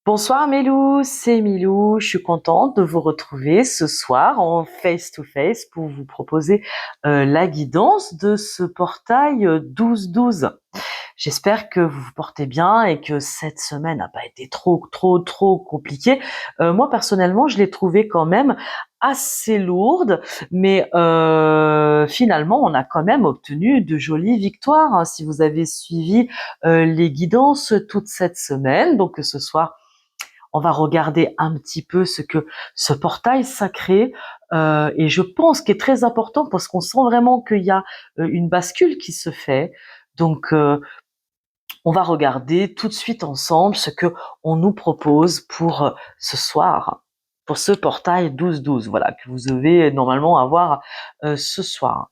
Bonsoir Mélou, c'est Milou. Je suis contente de vous retrouver ce soir en face-to-face pour vous proposer la guidance de ce portail 12-12. J'espère que vous vous portez bien et que cette semaine n'a pas été trop compliquée. Moi personnellement, je l'ai trouvée quand même assez lourde, mais finalement, on a quand même obtenu de jolies victoires, hein, si vous avez suivi les guidances toute cette semaine. Donc ce soir, on va regarder un petit peu ce que ce portail sacré, et je pense qu'il est très important parce qu'on sent vraiment qu'il y a une bascule qui se fait. Donc, on va regarder tout de suite ensemble ce que on nous propose pour ce soir, pour ce portail 12-12, voilà, que vous devez normalement avoir ce soir.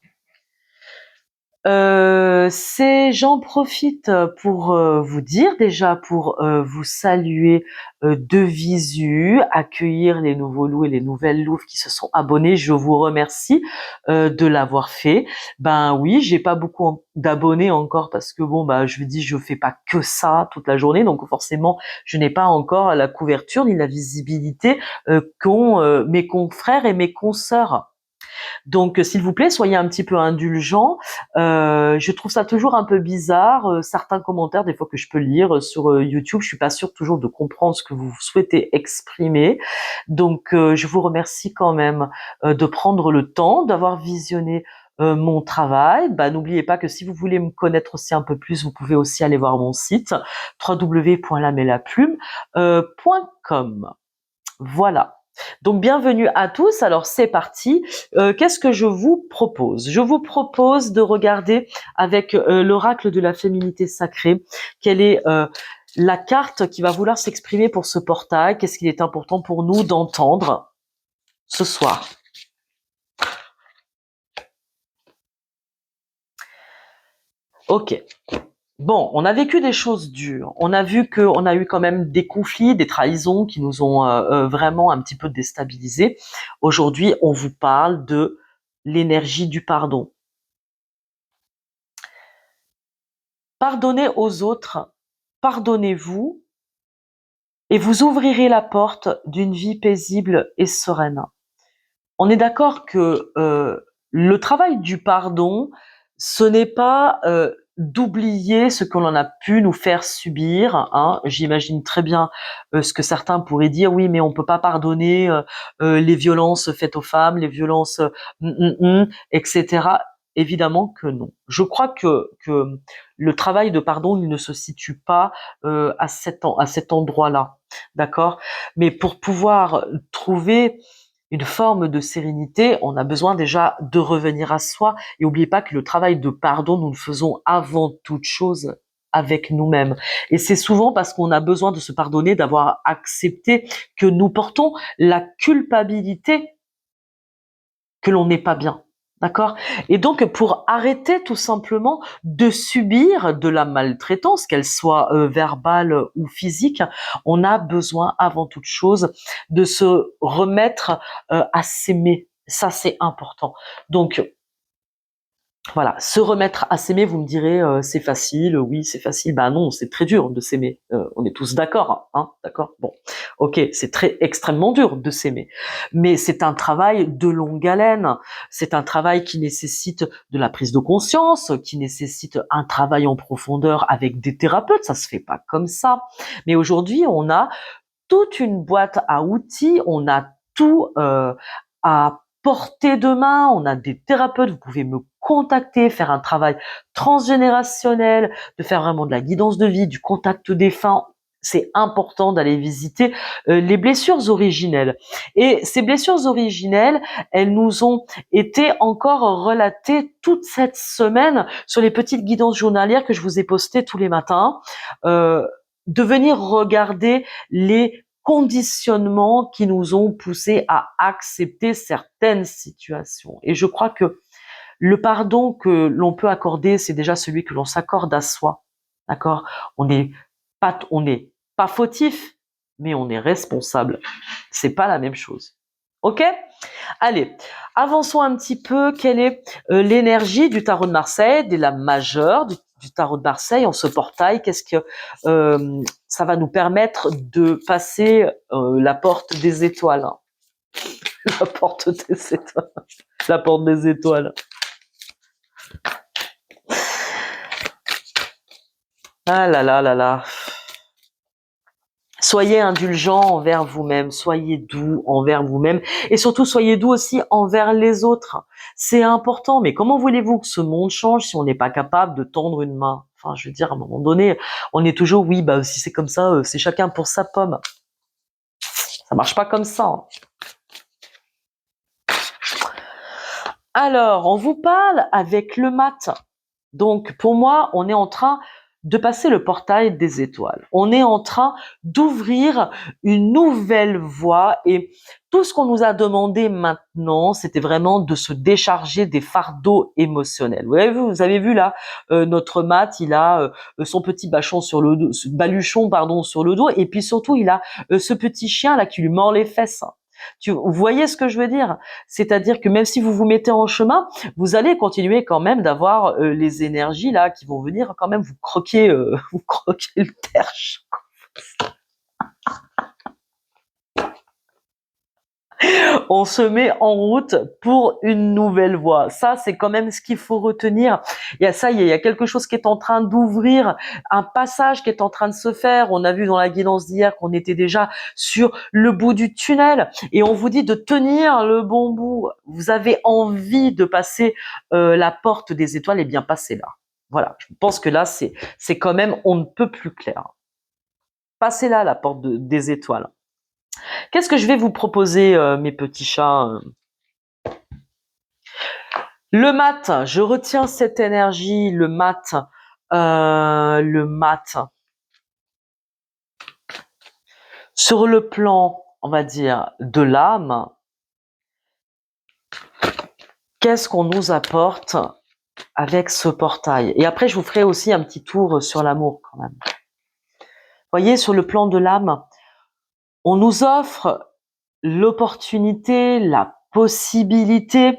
J'en profite pour vous dire déjà, pour vous saluer de visu, accueillir les nouveaux loups et les nouvelles louves qui se sont abonnés. Je vous remercie de l'avoir fait. Ben oui, j'ai pas beaucoup d'abonnés encore parce que bon, bah je vous dis, je fais pas que ça toute la journée, donc forcément je n'ai pas encore la couverture ni la visibilité qu'ont mes confrères et mes consoeurs. Donc, s'il vous plaît, soyez un petit peu indulgents. Je trouve ça toujours un peu bizarre. Certains commentaires, des fois que je peux lire sur YouTube, je suis pas sûre toujours de comprendre ce que vous souhaitez exprimer. Donc, je vous remercie quand même de prendre le temps, d'avoir visionné mon travail. Bah, n'oubliez pas que si vous voulez me connaître aussi un peu plus, vous pouvez aussi aller voir mon site www.lamellaplume.com. Voilà. Donc bienvenue à tous. Alors c'est parti. Qu'est-ce que je vous propose? Je vous propose de regarder avec l'oracle de la féminité sacrée quelle est la carte qui va vouloir s'exprimer pour ce portail. Qu'est-ce qu'il est important pour nous d'entendre ce soir? Ok. Bon, on a vécu des choses dures. On a vu qu'on a eu quand même des conflits, des trahisons qui nous ont vraiment un petit peu déstabilisés. Aujourd'hui, on vous parle de l'énergie du pardon. Pardonnez aux autres, pardonnez-vous, et vous ouvrirez la porte d'une vie paisible et sereine. On est d'accord que le travail du pardon, ce n'est pas d'oublier ce que l'on a pu nous faire subir. Hein. J'imagine très bien ce que certains pourraient dire, oui, mais on peut pas pardonner les violences faites aux femmes, les violences, etc. Évidemment que non. Je crois que le travail de pardon, il ne se situe pas à cet endroit-là, d'accord. Mais pour pouvoir trouver une forme de sérénité, on a besoin déjà de revenir à soi. Et n'oubliez pas que le travail de pardon, nous le faisons avant toute chose avec nous-mêmes. Et c'est souvent parce qu'on a besoin de se pardonner, d'avoir accepté que nous portons la culpabilité que l'on n'est pas bien. D'accord? Et donc, pour arrêter tout simplement de subir de la maltraitance, qu'elle soit verbale ou physique, on a besoin avant toute chose de se remettre à s'aimer. Ça, c'est important. Donc, voilà, se remettre à s'aimer, vous me direz, c'est facile, oui, c'est facile. Ben non, c'est très dur de s'aimer. On est tous d'accord, hein, d'accord. Bon, ok, c'est très extrêmement dur de s'aimer, mais c'est un travail de longue haleine. C'est un travail qui nécessite de la prise de conscience, qui nécessite un travail en profondeur avec des thérapeutes. Ça se fait pas comme ça. Mais aujourd'hui, on a toute une boîte à outils, on a tout à portée de main, on a des thérapeutes, vous pouvez me contacter, faire un travail transgénérationnel, de faire vraiment de la guidance de vie, du contact défunt. C'est important d'aller visiter les blessures originelles. Et ces blessures originelles, elles nous ont été encore relatées toute cette semaine sur les petites guidances journalières que je vous ai postées tous les matins. De venir regarder les conditionnements qui nous ont poussés à accepter certaines situations. Et je crois que le pardon que l'on peut accorder, c'est déjà celui que l'on s'accorde à soi. D'accord? On n'est pas fautif, mais on est responsable. C'est pas la même chose. Ok? Allez, avançons un petit peu. Quelle est l'énergie du tarot de Marseille, des lames majeures du tarot de Marseille en ce portail? Qu'est-ce que ça va nous permettre de passer la porte des étoiles. La porte des étoiles. La porte des étoiles. Ah là là là là. Soyez indulgents envers vous-même, soyez doux envers vous-même et surtout soyez doux aussi envers les autres. C'est important, mais comment voulez-vous que ce monde change si on n'est pas capable de tendre une main? Enfin, je veux dire, à un moment donné, on est toujours, oui, bah si c'est comme ça, c'est chacun pour sa pomme. Ça marche pas comme ça, hein. Alors, on vous parle avec le mat. Donc, pour moi, on est en train de passer le portail des étoiles. On est en train d'ouvrir une nouvelle voie et tout ce qu'on nous a demandé maintenant, c'était vraiment de se décharger des fardeaux émotionnels. Vous avez vu là, notre mat, il a son petit baluchon pardon sur le dos et puis surtout il a ce petit chien là qui lui mord les fesses. Vous voyez ce que je veux dire? C'est-à-dire que même si vous vous mettez en chemin, vous allez continuer quand même d'avoir les énergies là qui vont venir quand même vous croquer, vous croquer le terche. On se met en route pour une nouvelle voie. Ça, c'est quand même ce qu'il faut retenir. Il y a ça, il y a quelque chose qui est en train d'ouvrir, un passage qui est en train de se faire. On a vu dans la guidance d'hier qu'on était déjà sur le bout du tunnel et on vous dit de tenir le bon bout. Vous avez envie de passer la porte des étoiles, et bien passez là. Voilà, je pense que là, c'est quand même on ne peut plus clair. Passez là la porte des étoiles. Qu'est-ce que je vais vous proposer, mes petits chats? Le mat, je retiens cette énergie, le mat. Sur le plan, on va dire, de l'âme, qu'est-ce qu'on nous apporte avec ce portail? Et après, je vous ferai aussi un petit tour sur l'amour quand même. Voyez, sur le plan de l'âme, on nous offre l'opportunité, la possibilité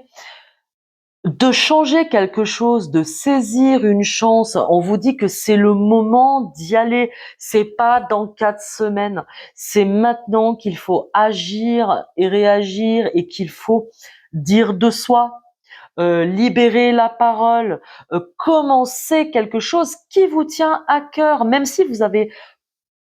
de changer quelque chose, de saisir une chance. On vous dit que c'est le moment d'y aller. C'est pas dans 4 semaines. C'est maintenant qu'il faut agir et réagir et qu'il faut dire de soi, libérer la parole, commencer quelque chose qui vous tient à cœur, même si vous avez,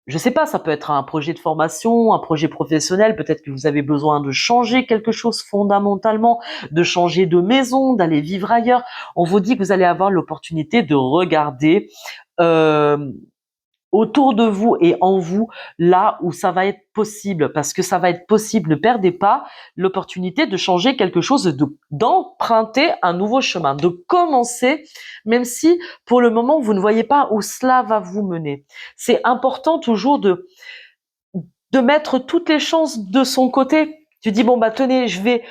je sais pas, ça peut être un projet de formation, un projet professionnel, peut-être que vous avez besoin de changer quelque chose fondamentalement, de changer de maison, d'aller vivre ailleurs. On vous dit que vous allez avoir l'opportunité de regarder euh, autour de vous et en vous, là où ça va être possible, parce que ça va être possible. Ne perdez pas l'opportunité de changer quelque chose, d'emprunter un nouveau chemin, de commencer, même si pour le moment vous ne voyez pas où cela va vous mener. C'est important toujours de mettre toutes les chances de son côté. Tu dis bon bah tenez, je vais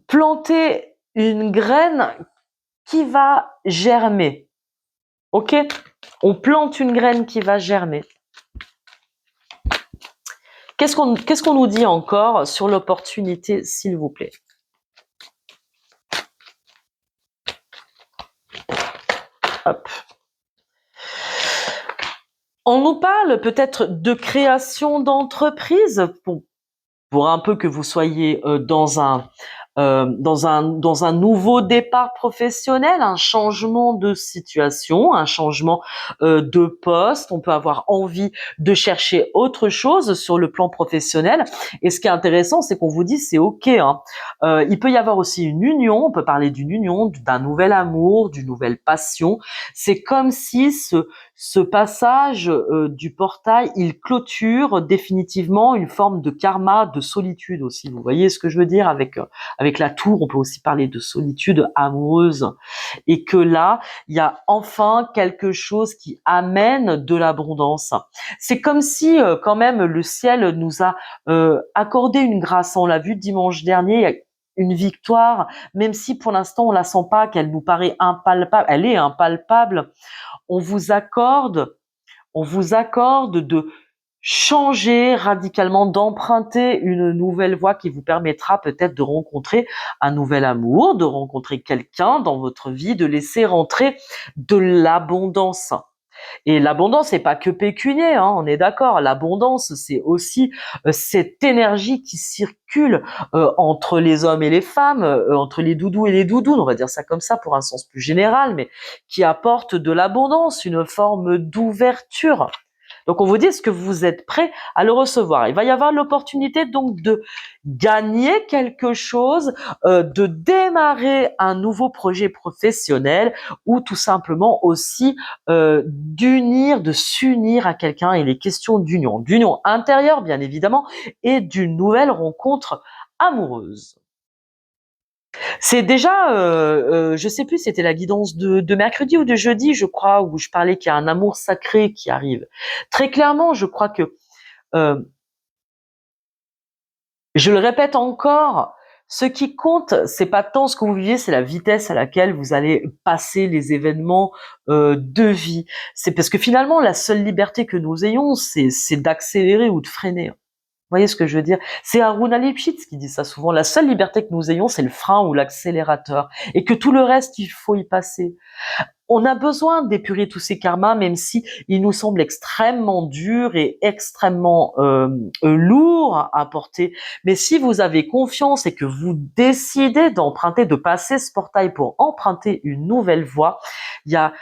planter une graine qui va germer. Ok? On plante une graine qui va germer. Qu'est-ce qu'on nous dit encore sur l'opportunité, s'il vous plaît? Hop. On nous parle peut-être de création d'entreprise pour un peu que vous soyez dans un nouveau départ professionnel, un changement de situation, un changement de poste. On peut avoir envie de chercher autre chose sur le plan professionnel. Et ce qui est intéressant, c'est qu'on vous dit c'est ok, hein. Il peut y avoir aussi une union. On peut parler d'une union, d'un nouvel amour, d'une nouvelle passion. C'est comme si ce passage du portail, il clôture définitivement une forme de karma, de solitude aussi. Vous voyez ce que je veux dire avec la tour, on peut aussi parler de solitude amoureuse. Et que là, il y a enfin quelque chose qui amène de l'abondance. C'est comme si quand même le ciel nous a accordé une grâce. On l'a vu dimanche dernier, une victoire, même si pour l'instant on la sent pas, qu'elle nous paraît impalpable. Elle est impalpable. On vous accorde de changer radicalement, d'emprunter une nouvelle voie qui vous permettra peut-être de rencontrer un nouvel amour, de rencontrer quelqu'un dans votre vie, de laisser rentrer de l'abondance. Et l'abondance, c'est pas que pécunier, hein, on est d'accord. L'abondance, c'est aussi cette énergie qui circule entre les hommes et les femmes, entre les doudous et les doudounes, on va dire ça comme ça pour un sens plus général, mais qui apporte de l'abondance, une forme d'ouverture. Donc on vous dit, est-ce que vous êtes prêt à le recevoir? Il va y avoir l'opportunité donc de gagner quelque chose, de démarrer un nouveau projet professionnel ou tout simplement aussi d'unir, de s'unir à quelqu'un. Il est question d'union intérieure bien évidemment et d'une nouvelle rencontre amoureuse. C'est déjà, je sais plus, c'était la guidance de mercredi ou de jeudi, je crois, où je parlais qu'il y a un amour sacré qui arrive. Très clairement, je crois que, euh, je le répète encore, ce qui compte, c'est pas tant ce que vous vivez, c'est la vitesse à laquelle vous allez passer les événements de vie. C'est parce que finalement, la seule liberté que nous ayons, c'est d'accélérer ou de freiner. Vous voyez ce que je veux dire? C'est Haruna Lipschitz qui dit ça souvent. La seule liberté que nous ayons, c'est le frein ou l'accélérateur. Et que tout le reste, il faut y passer. On a besoin d'épurer tous ces karmas, même si ils nous semblent extrêmement durs et extrêmement lourds à porter. Mais si vous avez confiance et que vous décidez d'emprunter, de passer ce portail pour emprunter une nouvelle voie, il y a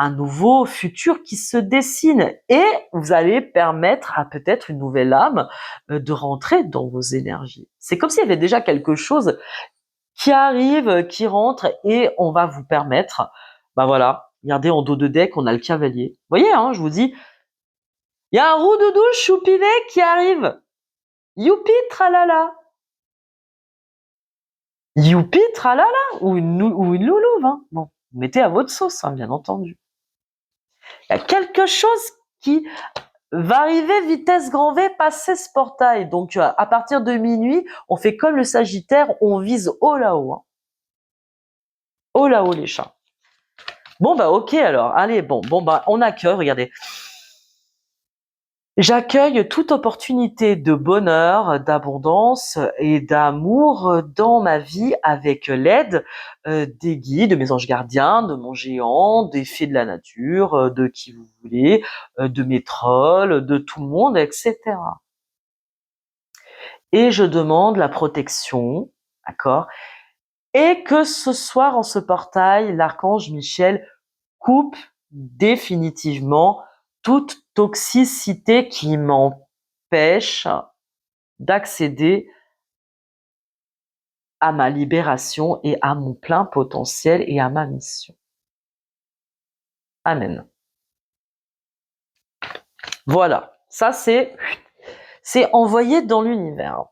un nouveau futur qui se dessine et vous allez permettre à peut-être une nouvelle âme de rentrer dans vos énergies. C'est comme s'il y avait déjà quelque chose qui arrive, qui rentre et on va vous permettre, bah voilà, regardez en dos de deck, on a le cavalier. Vous voyez, hein, je vous dis, il y a un roudoudou choupinet qui arrive. Youpi tralala. Youpi tralala ou une loulouve. Hein. Bon, mettez à votre sauce, hein, bien entendu. Il y a quelque chose qui va arriver vitesse grand V, passer ce portail. Donc à partir de minuit, on fait comme le Sagittaire, on vise haut là-haut. Hein. Haut là-haut les chats. Bon bah ok alors, allez, bon bah on accueille, regardez. J'accueille toute opportunité de bonheur, d'abondance et d'amour dans ma vie avec l'aide des guides, de mes anges gardiens, de mon géant, des fées de la nature, de qui vous voulez, de mes trolls, de tout le monde, etc. Et je demande la protection, d'accord? Et que ce soir en ce portail, l'archange Michel coupe définitivement toute toxicité qui m'empêche d'accéder à ma libération et à mon plein potentiel et à ma mission. Amen. Voilà, ça c'est envoyé dans l'univers.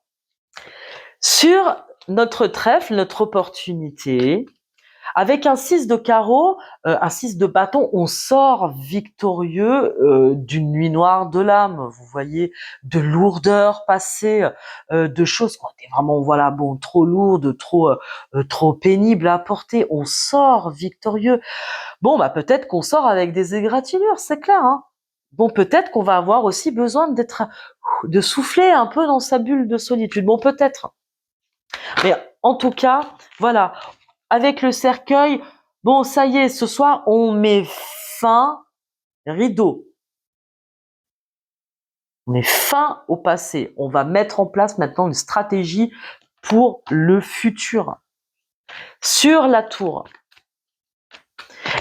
Sur notre trèfle, notre opportunité, avec un 6 de carreau, un 6 de bâton, on sort victorieux d'une nuit noire de l'âme, vous voyez, de lourdeur passée, de choses qui ont été vraiment, voilà, bon, trop lourdes, trop pénibles à porter. On sort victorieux. Bon, bah peut-être qu'on sort avec des égratignures, c'est clair. Hein. Bon, peut-être qu'on va avoir aussi besoin de souffler un peu dans sa bulle de solitude. Bon, peut-être. Mais en tout cas, voilà, avec le cercueil, bon, ça y est, ce soir, on met fin, rideau. On met fin au passé. On va mettre en place maintenant une stratégie pour le futur. Sur la tour.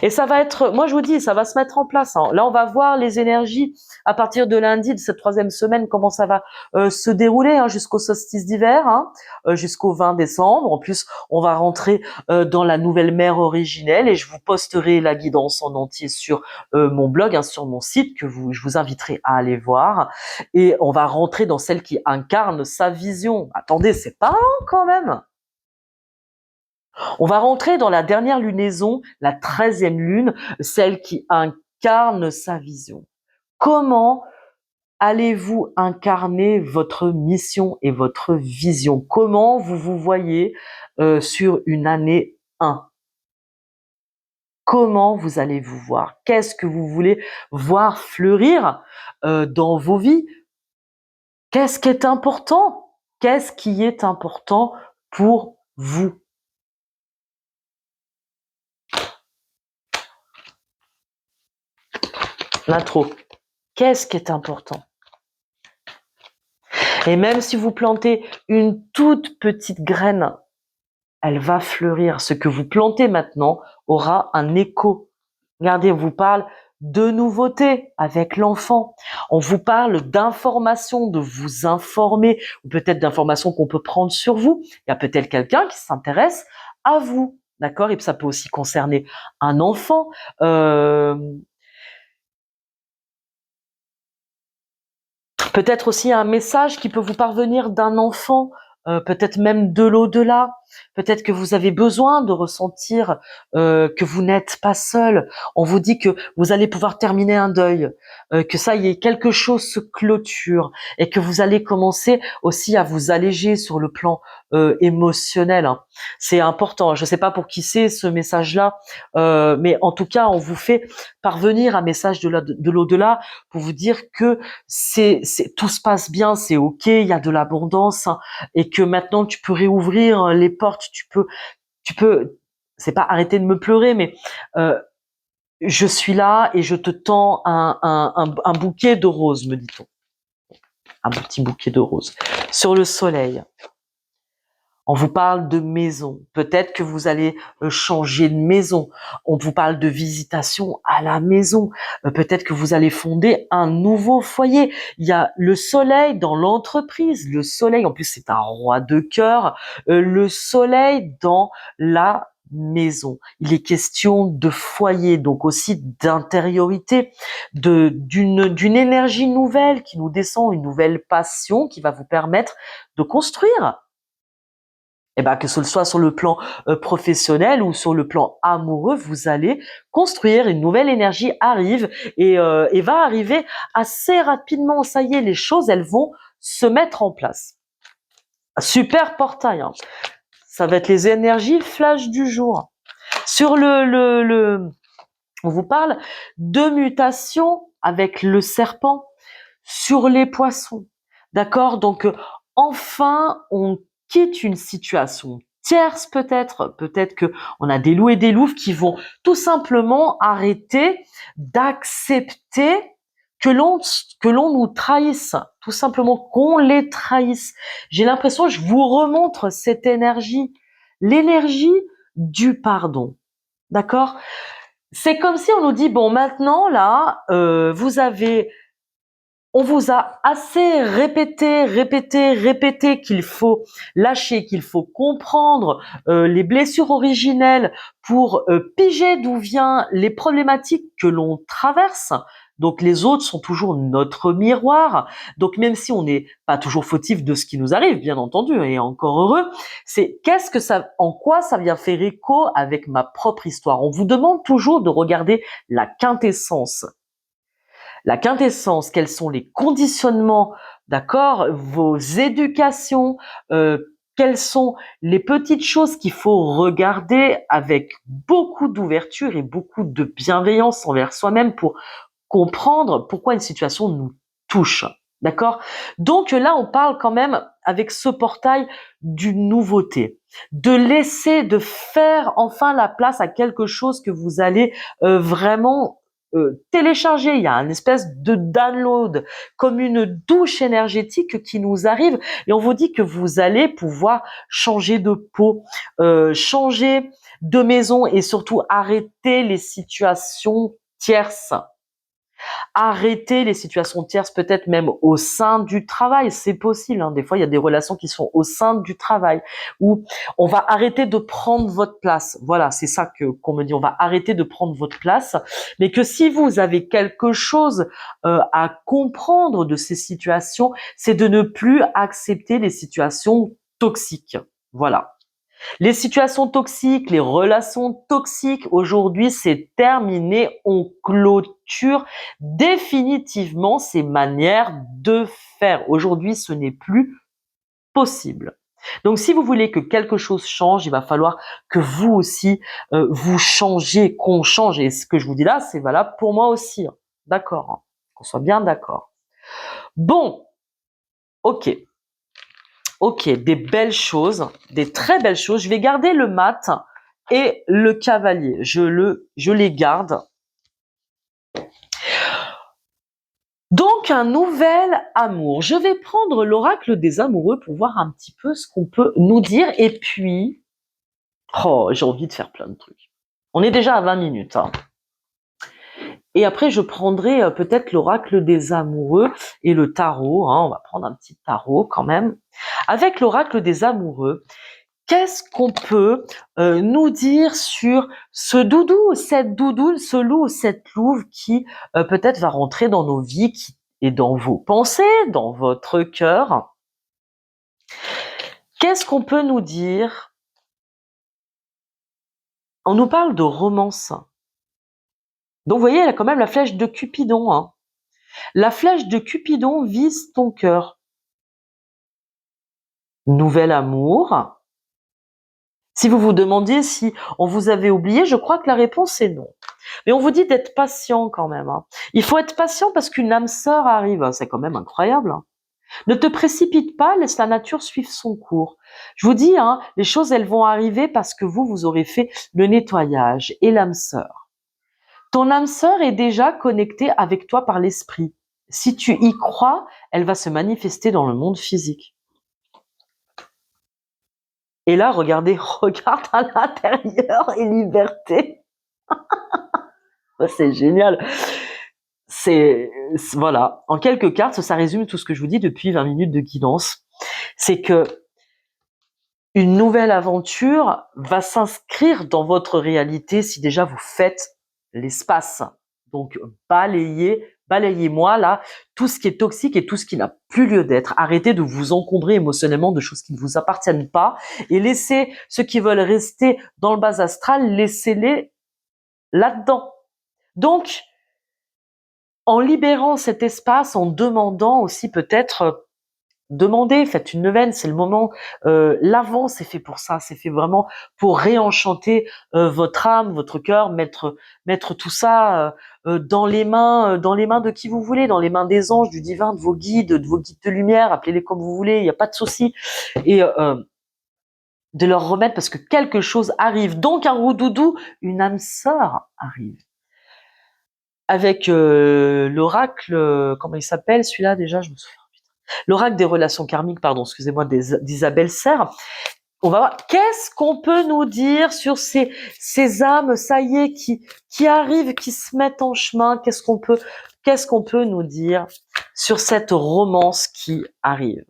Et ça va être, moi je vous dis, ça va se mettre en place. Hein. Là, on va voir les énergies à partir de lundi de cette 3e semaine, comment ça va se dérouler hein, jusqu'au solstice d'hiver, hein, jusqu'au 20 décembre. En plus, on va rentrer dans la nouvelle mère originelle et je vous posterai la guidance en entier sur mon blog, hein, sur mon site, je vous inviterai à aller voir. Et on va rentrer dans celle qui incarne sa vision. Attendez, c'est parlant quand même. On va rentrer dans la dernière lunaison, la 13e lune, celle qui incarne sa vision. Comment allez-vous incarner votre mission et votre vision? Comment vous vous voyez sur une année 1? Comment vous allez vous voir? Qu'est-ce que vous voulez voir fleurir dans vos vies? Qu'est-ce qui est important? Qu'est-ce qui est important pour vous? L'intro. Qu'est-ce qui est important? Et même si vous plantez une toute petite graine, elle va fleurir. Ce que vous plantez maintenant aura un écho. Regardez, on vous parle de nouveautés avec l'enfant. On vous parle d'informations, de vous informer, ou peut-être d'informations qu'on peut prendre sur vous. Il y a peut-être quelqu'un qui s'intéresse à vous. D'accord? Et ça peut aussi concerner un enfant. Peut-être aussi un message qui peut vous parvenir d'un enfant, peut-être même de l'au-delà. Peut-être que vous avez besoin de ressentir que vous n'êtes pas seul. On vous dit que vous allez pouvoir terminer un deuil, que ça y est, quelque chose se clôture et que vous allez commencer aussi à vous alléger sur le plan émotionnel, hein. C'est important. Je ne sais pas pour qui c'est ce message-là, mais en tout cas, on vous fait parvenir un message de l'au-delà pour vous dire que tout se passe bien, c'est ok, il y a de l'abondance, hein, et que maintenant tu peux réouvrir les portes, tu peux, c'est pas arrêter de me pleurer, mais euh, je suis là et je te tends un bouquet de roses, me dit-on, un petit bouquet de roses sur le soleil. On vous parle de maison. Peut-être que vous allez changer de maison. On vous parle de visitation à la maison. Peut-être que vous allez fonder un nouveau foyer. Il y a le soleil dans l'entreprise. Le soleil, en plus, c'est un roi de cœur. Le soleil dans la maison. Il est question de foyer, donc aussi d'intériorité, d'une énergie nouvelle qui nous descend, une nouvelle passion qui va vous permettre de construire. Eh ben, que ce soit sur le plan professionnel ou sur le plan amoureux, vous allez construire, une nouvelle énergie arrive et va arriver assez rapidement. Ça y est, les choses, elles vont se mettre en place. Super portail, hein. Ça va être les énergies flash du jour. Sur on vous parle de mutation avec le serpent sur les poissons. D'accord? Donc, enfin, on quitte une situation tierce peut-être que on a des loups et des louves qui vont tout simplement arrêter d'accepter que l'on nous trahisse, tout simplement qu'on les trahisse. J'ai l'impression que je vous remontre cette énergie, l'énergie du pardon. D'accord? C'est comme si on nous dit bon maintenant là, on vous a assez répété qu'il faut lâcher, qu'il faut comprendre les blessures originelles pour piger d'où viennent les problématiques que l'on traverse. Donc les autres sont toujours notre miroir. Donc même si on n'est pas toujours fautif de ce qui nous arrive, bien entendu, et encore heureux, c'est en quoi ça vient faire écho avec ma propre histoire. On vous demande toujours de regarder la quintessence. La quintessence, quels sont les conditionnements, d'accord, vos éducations, quelles sont les petites choses qu'il faut regarder avec beaucoup d'ouverture et beaucoup de bienveillance envers soi-même pour comprendre pourquoi une situation nous touche. D'accord? Donc là, on parle quand même avec ce portail d'une nouveauté, de faire enfin la place à quelque chose que vous allez vraiment télécharger. Il y a une espèce de download, comme une douche énergétique qui nous arrive et on vous dit que vous allez pouvoir changer de peau, changer de maison et surtout arrêter les situations tierces. Arrêter les situations tierces, peut-être même au sein du travail, c'est possible, hein. Des fois, il y a des relations qui sont au sein du travail, où on va arrêter de prendre votre place. Voilà, c'est ça qu'on me dit, on va arrêter de prendre votre place, mais que si vous avez quelque chose à comprendre de ces situations, c'est de ne plus accepter les situations toxiques. Voilà. Les situations toxiques, les relations toxiques, aujourd'hui, c'est terminé. On clôture définitivement ces manières de faire. Aujourd'hui, ce n'est plus possible. Donc, si vous voulez que quelque chose change, il va falloir que vous aussi, vous changez, qu'on change. Et ce que je vous dis là, c'est valable pour moi aussi, hein. D'accord, hein, qu'on soit bien d'accord. Bon, ok. Ok, des belles choses, des très belles choses. Je vais garder le mat et le cavalier. Je les garde. Donc, un nouvel amour. Je vais prendre l'oracle des amoureux pour voir un petit peu ce qu'on peut nous dire. Et puis, oh, j'ai envie de faire plein de trucs. On est déjà à 20 minutes. Hein. Et après, je prendrai peut-être l'oracle des amoureux et le tarot. Hein. On va prendre un petit tarot quand même. Avec l'oracle des amoureux, qu'est-ce qu'on peut nous dire sur ce doudou, cette doudoune, ce loup ou cette louve qui peut-être va rentrer dans nos vies et dans vos pensées, dans votre cœur? Qu'est-ce qu'on peut nous dire? On nous parle de romance. Donc vous voyez, elle a quand même la flèche de Cupidon. Hein. La flèche de Cupidon vise ton cœur. Nouvel amour. Si vous vous demandiez si on vous avait oublié, je crois que la réponse est non. Mais on vous dit d'être patient quand même. Hein. Il faut être patient parce qu'une âme sœur arrive. C'est quand même incroyable. Hein. Ne te précipite pas, laisse la nature suivre son cours. Je vous dis, hein, les choses, elles vont arriver parce que vous aurez fait le nettoyage et l'âme sœur. Ton âme sœur est déjà connectée avec toi par l'esprit. Si tu y crois, elle va se manifester dans le monde physique. Et là, regardez, regarde à l'intérieur et liberté. C'est génial. Voilà. En quelques cartes, ça résume tout ce que je vous dis depuis 20 minutes de guidance. C'est que une nouvelle aventure va s'inscrire dans votre réalité si déjà vous faites l'espace. Donc, balayez-moi là tout ce qui est toxique et tout ce qui n'a plus lieu d'être. Arrêtez de vous encombrer émotionnellement de choses qui ne vous appartiennent pas et laissez ceux qui veulent rester dans le bas astral, laissez-les là-dedans. Donc, en libérant cet espace, en demandant aussi peut-être demandez, faites une neuvaine, c'est le moment. L'Avent, c'est fait pour ça, c'est fait vraiment pour réenchanter votre âme, votre cœur, mettre tout ça dans les mains de qui vous voulez, dans les mains des anges, du divin, de vos guides de lumière, appelez-les comme vous voulez, il n'y a pas de souci. Et de leur remettre parce que quelque chose arrive. Donc un roudoudou, une âme sœur arrive. Avec l'oracle, comment il s'appelle celui-là déjà, je me souviens. L'oracle des relations karmiques, pardon, excusez-moi, d'Isabelle Serre. On va voir qu'est-ce qu'on peut nous dire sur ces âmes, ça y est, qui arrivent, qui se mettent en chemin. Qu'est-ce qu'on peut nous dire sur cette romance qui arrive?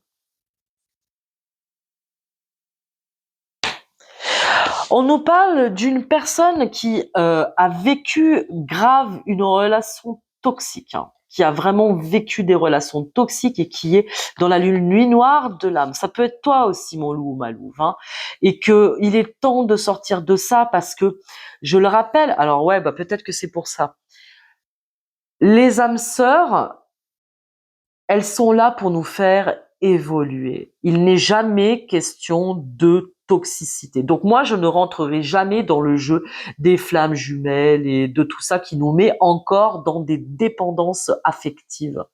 On nous parle d'une personne qui a vécu grave une relation toxique, hein, qui a vraiment vécu des relations toxiques et qui est dans la nuit noire de l'âme. Ça peut être toi aussi, mon loup ou ma louve, hein, et que il est temps de sortir de ça parce que, je le rappelle, alors ouais, bah peut-être que c'est pour ça. Les âmes sœurs, elles sont là pour nous faire évoluer. Il n'est jamais question de toxicité. Donc moi, je ne rentrerai jamais dans le jeu des flammes jumelles et de tout ça qui nous met encore dans des dépendances affectives.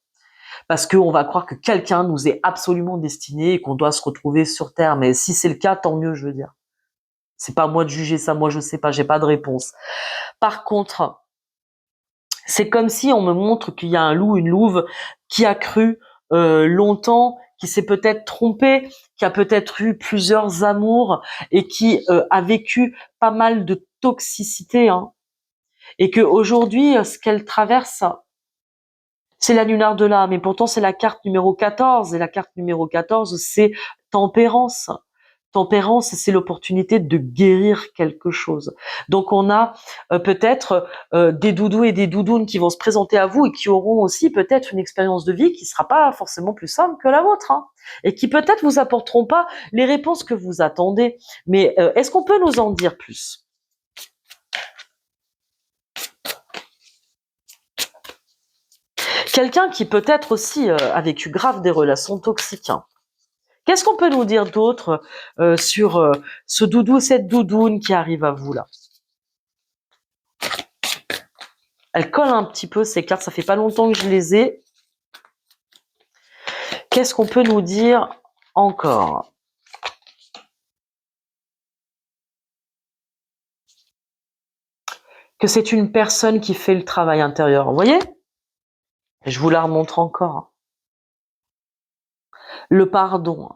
Parce qu'on va croire que quelqu'un nous est absolument destiné et qu'on doit se retrouver sur Terre. Mais si c'est le cas, tant mieux, je veux dire. C'est pas à moi de juger ça, moi je sais pas, j'ai pas de réponse. Par contre, c'est comme si on me montre qu'il y a un loup, une louve qui a cru longtemps, qui s'est peut-être trompé, qui a peut-être eu plusieurs amours et qui a vécu pas mal de toxicité, hein, et que aujourd'hui, ce qu'elle traverse, c'est la lunaire de l'âme, et pourtant c'est la carte numéro 14, et la carte numéro 14, c'est tempérance. Tempérance, c'est l'opportunité de guérir quelque chose. Donc on a peut-être des doudous et des doudounes qui vont se présenter à vous et qui auront aussi peut-être une expérience de vie qui sera pas forcément plus simple que la vôtre, hein, et qui peut-être vous apporteront pas les réponses que vous attendez. Mais est-ce qu'on peut nous en dire plus? Quelqu'un qui peut-être aussi a vécu grave des relations toxiques, hein. Qu'est-ce qu'on peut nous dire d'autre sur ce doudou, cette doudoune qui arrive à vous là? Elle colle un petit peu ces cartes, ça fait pas longtemps que je les ai. Qu'est-ce qu'on peut nous dire encore? Que c'est une personne qui fait le travail intérieur, vous voyez? Je vous la remontre encore. Le pardon.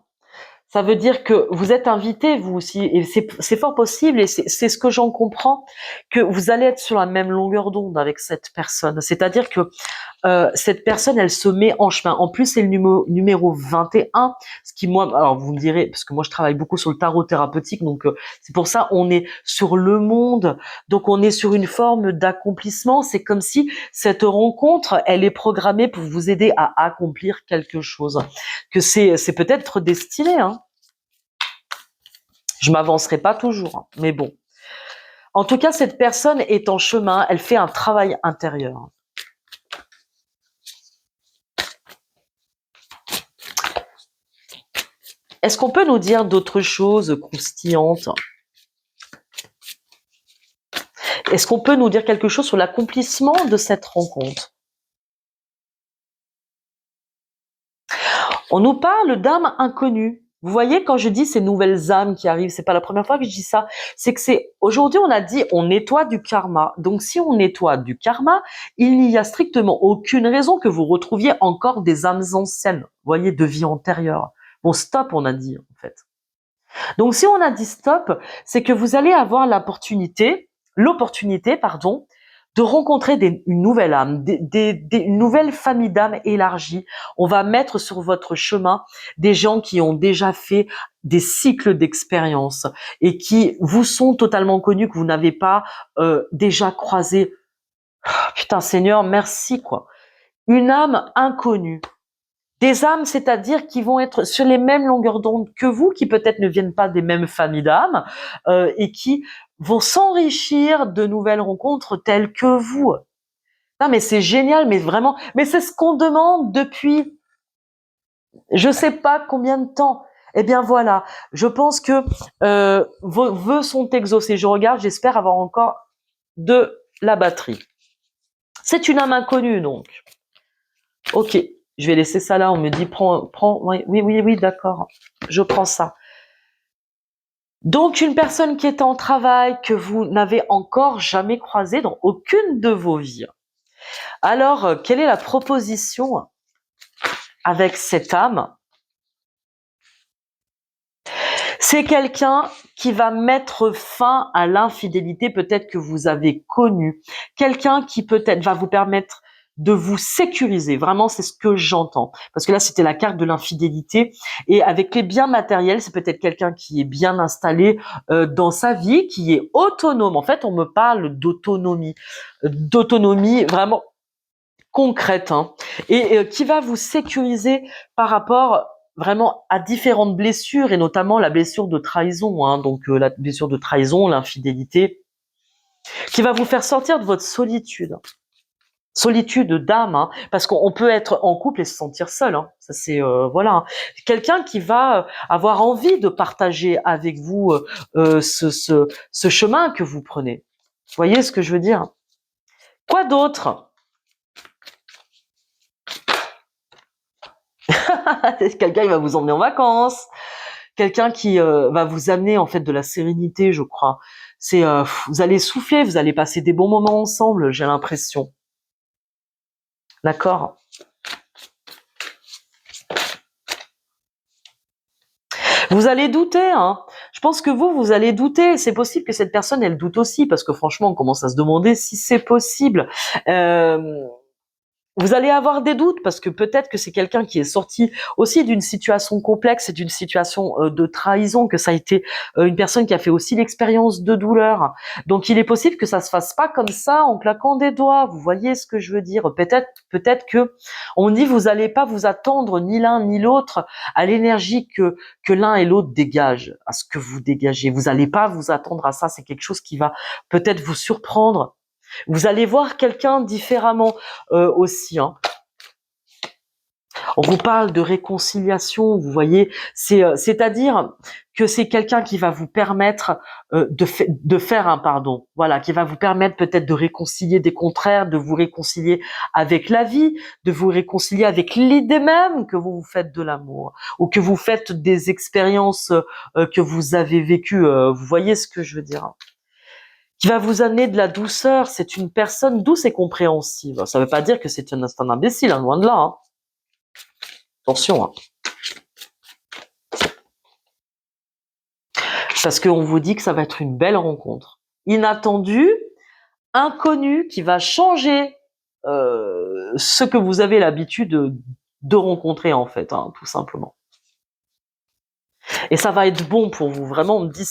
Ça veut dire que vous êtes invité, vous aussi, et c'est fort possible, et c'est ce que j'en comprends, que vous allez être sur la même longueur d'onde avec cette personne. C'est-à-dire que cette personne, elle se met en chemin. En plus, c'est le numéro 21, ce qui, moi, alors vous me direz, parce que moi, je travaille beaucoup sur le tarot thérapeutique, donc c'est pour ça, on est sur le monde, donc on est sur une forme d'accomplissement. C'est comme si cette rencontre, elle est programmée pour vous aider à accomplir quelque chose, que c'est peut-être destiné, hein. Je m'avancerai pas toujours, hein, mais bon. En tout cas, cette personne est en chemin, elle fait un travail intérieur. Est-ce qu'on peut nous dire d'autres choses croustillantes? Est-ce qu'on peut nous dire quelque chose sur l'accomplissement de cette rencontre? On nous parle d'âmes inconnues. Vous voyez, quand je dis ces nouvelles âmes qui arrivent, c'est pas la première fois que je dis ça, c'est que aujourd'hui on a dit on nettoie du karma. Donc si on nettoie du karma, il n'y a strictement aucune raison que vous retrouviez encore des âmes anciennes, vous voyez, de vie antérieure. Bon, stop, on a dit en fait. Donc si on a dit stop, c'est que vous allez avoir l'opportunité, de rencontrer une nouvelle âme, une nouvelle famille d'âmes élargie. On va mettre sur votre chemin des gens qui ont déjà fait des cycles d'expérience et qui vous sont totalement connus, que vous n'avez pas déjà croisé. Oh, putain Seigneur, merci quoi. Une âme inconnue. Des âmes, c'est-à-dire qui vont être sur les mêmes longueurs d'onde que vous, qui peut-être ne viennent pas des mêmes familles d'âmes, et qui vont s'enrichir de nouvelles rencontres telles que vous. Non, mais c'est génial, mais vraiment, mais c'est ce qu'on demande depuis je sais pas combien de temps. Eh bien voilà, je pense que vos vœux sont exaucés. Je regarde, j'espère avoir encore de la batterie. C'est une âme inconnue, donc. Ok, je vais laisser ça là. On me dit, prends, oui, d'accord. Je prends ça. Donc, une personne qui est en travail, que vous n'avez encore jamais croisée dans aucune de vos vies. Alors, quelle est la proposition avec cette âme? C'est quelqu'un qui va mettre fin à l'infidélité peut-être que vous avez connue. Quelqu'un qui peut-être va vous permettre de vous sécuriser. Vraiment, c'est ce que j'entends. Parce que là, c'était la carte de l'infidélité. Et avec les biens matériels, c'est peut-être quelqu'un qui est bien installé dans sa vie, qui est autonome. En fait, on me parle d'autonomie vraiment concrète, hein, et qui va vous sécuriser par rapport vraiment à différentes blessures, et notamment la blessure de trahison, hein, donc la blessure de trahison, l'infidélité, qui va vous faire sortir de votre solitude d'âme, hein, parce qu'on peut être en couple et se sentir seul, hein, ça c'est voilà, hein. Quelqu'un qui va avoir envie de partager avec vous ce chemin que vous prenez. Vous voyez ce que je veux dire? Quoi d'autre? Quelqu'un il va vous emmener en vacances, quelqu'un qui va vous amener en fait de la sérénité, je crois. C'est vous allez souffler, vous allez passer des bons moments ensemble, j'ai l'impression. D'accord? Vous allez douter, hein. Je pense que vous allez douter. C'est possible que cette personne, elle doute aussi, parce que franchement, on commence à se demander si c'est possible. Vous allez avoir des doutes parce que peut-être que c'est quelqu'un qui est sorti aussi d'une situation complexe et d'une situation de trahison, que ça a été une personne qui a fait aussi l'expérience de douleur. Donc il est possible que ça se fasse pas comme ça en claquant des doigts. Vous voyez ce que je veux dire? Peut-être que on dit vous allez pas vous attendre ni l'un ni l'autre à l'énergie que l'un et l'autre dégagent, à ce que vous dégagez. Vous allez pas vous attendre à ça. C'est quelque chose qui va peut-être vous surprendre. Vous allez voir quelqu'un différemment aussi, hein. On vous parle de réconciliation, vous voyez, c'est-à-dire que c'est quelqu'un qui va vous permettre de faire un pardon, voilà, qui va vous permettre peut-être de réconcilier des contraires, de vous réconcilier avec la vie, de vous réconcilier avec l'idée même que vous vous faites de l'amour, ou que vous faites des expériences que vous avez vécues, vous voyez ce que je veux dire. qui va vous amener de la douceur. C'est une personne douce et compréhensive. Ça ne veut pas dire que c'est un imbécile, hein, loin de là. Hein. Attention. Hein. Parce qu'on vous dit que ça va être une belle rencontre. Inattendue, inconnue, qui va changer ce que vous avez l'habitude de rencontrer, en fait, hein, tout simplement. Et ça va être bon pour vous. Vraiment, on me dit,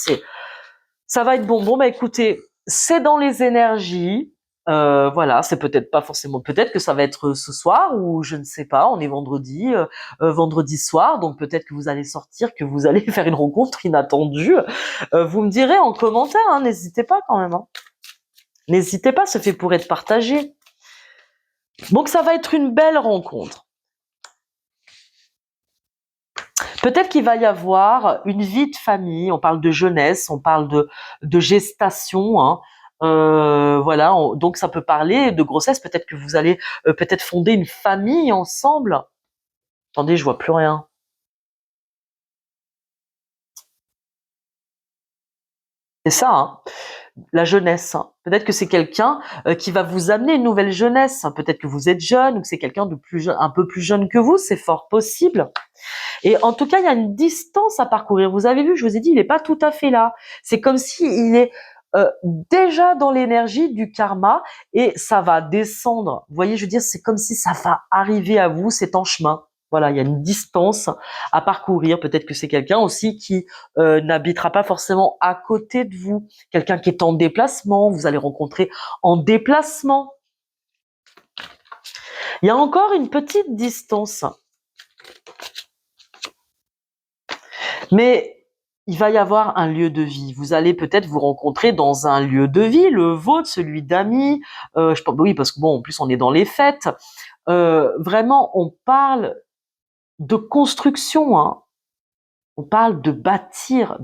ça va être bon. Bon, bah écoutez, c'est dans les énergies. Voilà, c'est peut-être pas forcément. Peut-être que ça va être ce soir ou je ne sais pas. On est vendredi, vendredi soir, donc peut-être que vous allez sortir, que vous allez faire une rencontre inattendue. Vous me direz en commentaire. Hein, n'hésitez pas quand même. Hein. N'hésitez pas, c'est fait pour être partagé. Donc ça va être une belle rencontre. Peut-être qu'il va y avoir une vie de famille, on parle de jeunesse, on parle de gestation, hein. Voilà, donc ça peut parler de grossesse, peut-être que vous allez peut-être fonder une famille ensemble. Attendez, je vois plus rien. C'est ça, hein, la jeunesse. Hein. Peut-être que c'est quelqu'un qui va vous amener une nouvelle jeunesse. Hein. Peut-être que vous êtes jeune ou que c'est quelqu'un de plus jeune, un peu plus jeune que vous, c'est fort possible. Et en tout cas, il y a une distance à parcourir. Vous avez vu, je vous ai dit, il n'est pas tout à fait là. C'est comme s'il est déjà dans l'énergie du karma et ça va descendre. Vous voyez, je veux dire, c'est comme si ça va arriver à vous, c'est en chemin. Voilà, il y a une distance à parcourir. Peut-être que c'est quelqu'un aussi qui n'habitera pas forcément à côté de vous. Quelqu'un qui est en déplacement, vous allez rencontrer en déplacement. Il y a encore une petite distance. Mais il va y avoir un lieu de vie. Vous allez peut-être vous rencontrer dans un lieu de vie, le vôtre, celui d'amis. Oui, parce que bon, en plus on est dans les fêtes. Vraiment, on parle de construction. Hein. On parle de bâtir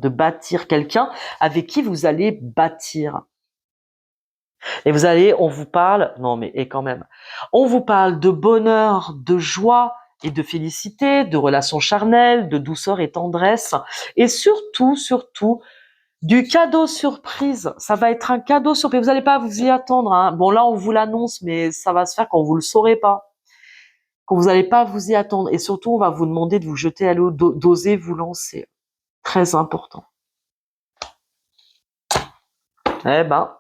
quelqu'un avec qui vous allez bâtir. Et on vous parle, non mais et quand même, on vous parle de bonheur, de joie et de félicité, de relations charnelles, de douceur et tendresse, et surtout, du cadeau surprise. Ça va être un cadeau surprise. Vous n'allez pas vous y attendre. Hein. Bon là, on vous l'annonce, mais ça va se faire quand vous le saurez pas, quand vous n'allez pas vous y attendre. Et surtout, on va vous demander de vous jeter à l'eau, d'oser vous lancer. Très important. Eh ben.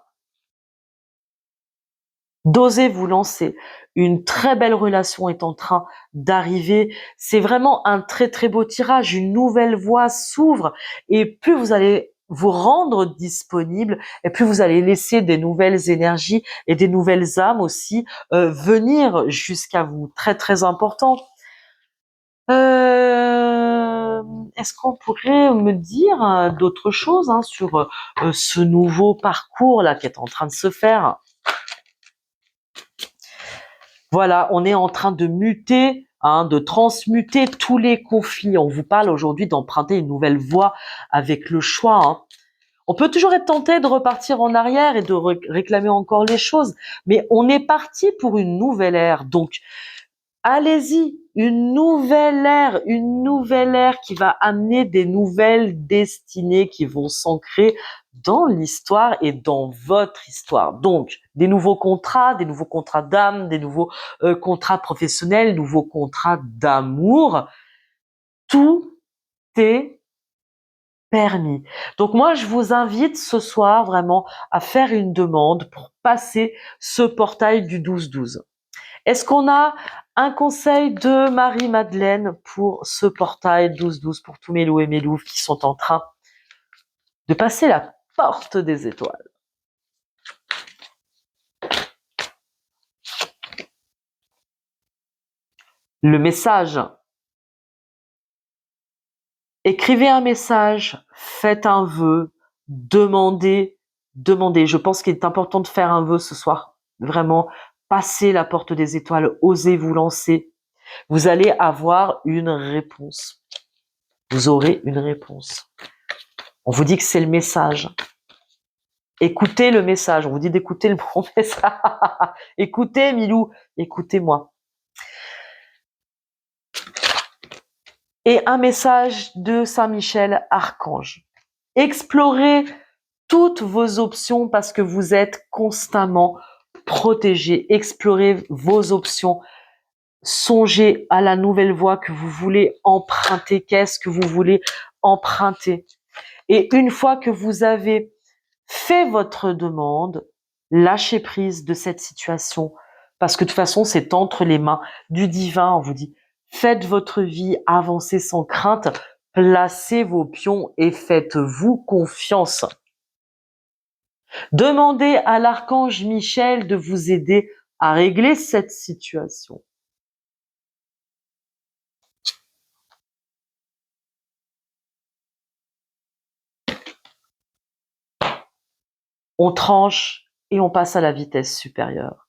D'oser vous lancer. Une très belle relation est en train d'arriver. C'est vraiment un très très beau tirage. Une nouvelle voie s'ouvre et plus vous allez vous rendre disponible et plus vous allez laisser des nouvelles énergies et des nouvelles âmes aussi venir jusqu'à vous. Très très important. Est-ce qu'on pourrait me dire d'autres choses hein, sur ce nouveau parcours là qui est en train de se faire? Voilà, on est en train de muter, hein, de transmuter tous les conflits. On vous parle aujourd'hui d'emprunter une nouvelle voie avec le choix. Hein. On peut toujours être tenté de repartir en arrière et de réclamer encore les choses, mais on est parti pour une nouvelle ère. Donc, allez-y, une nouvelle ère qui va amener des nouvelles destinées qui vont s'ancrer dans l'histoire et dans votre histoire. Donc, des nouveaux contrats d'âme, des nouveaux contrats professionnels, nouveaux contrats d'amour. Tout est permis. Donc moi, je vous invite ce soir vraiment à faire une demande pour passer ce portail du 12-12. Est-ce qu'on a un conseil de Marie-Madeleine pour ce portail 12-12 pour tous mes loups et mes louves qui sont en train de passer la porte des étoiles? Le message. Écrivez un message, faites un vœu, demandez. Je pense qu'il est important de faire un vœu ce soir. Vraiment, passez la porte des étoiles, osez vous lancer. Vous allez avoir une réponse. Vous aurez une réponse. On vous dit que c'est le message. Écoutez le message. On vous dit d'écouter le bon message. Écoutez, Milou. Écoutez-moi. Et un message de Saint-Michel, archange. Explorez toutes vos options parce que vous êtes constamment protégé. Explorez vos options. Songez à la nouvelle voie que vous voulez emprunter. Qu'est-ce que vous voulez emprunter? Et une fois que vous avez fait votre demande, lâchez prise de cette situation. Parce que de toute façon, c'est entre les mains du divin. On vous dit, faites votre vie, avancez sans crainte, placez vos pions et faites-vous confiance. Demandez à l'archange Michel de vous aider à régler cette situation. On tranche et on passe à la vitesse supérieure.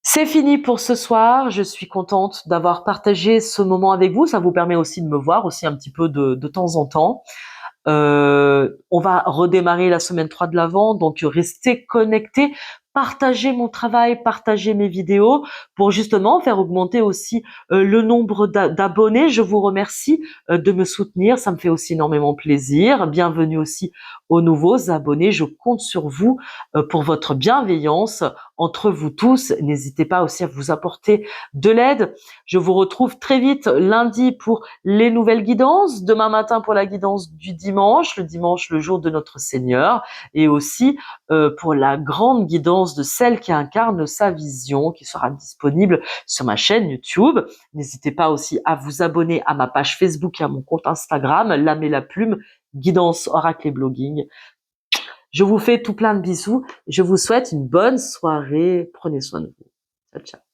C'est fini pour ce soir. Je suis contente d'avoir partagé ce moment avec vous. Ça vous permet aussi de me voir aussi un petit peu de temps en temps. On va redémarrer la semaine 3 de l'Avent, donc restez connectés, partagez mon travail, partagez mes vidéos pour justement faire augmenter aussi le nombre d'abonnés. Je vous remercie de me soutenir, ça me fait aussi énormément plaisir. Bienvenue aussi aux nouveaux abonnés, je compte sur vous pour votre bienveillance entre vous tous. N'hésitez pas aussi à vous apporter de l'aide. Je vous retrouve très vite lundi pour les nouvelles guidances, demain matin pour la guidance du dimanche, le dimanche le jour de notre Seigneur, et aussi pour la grande guidance de celle qui incarne sa vision, qui sera disponible sur ma chaîne YouTube. N'hésitez pas aussi à vous abonner à ma page Facebook et à mon compte Instagram, L'âme et la plume, guidance, oracle et blogging. Je vous fais tout plein de bisous. Je vous souhaite une bonne soirée. Prenez soin de vous. Ciao, ciao.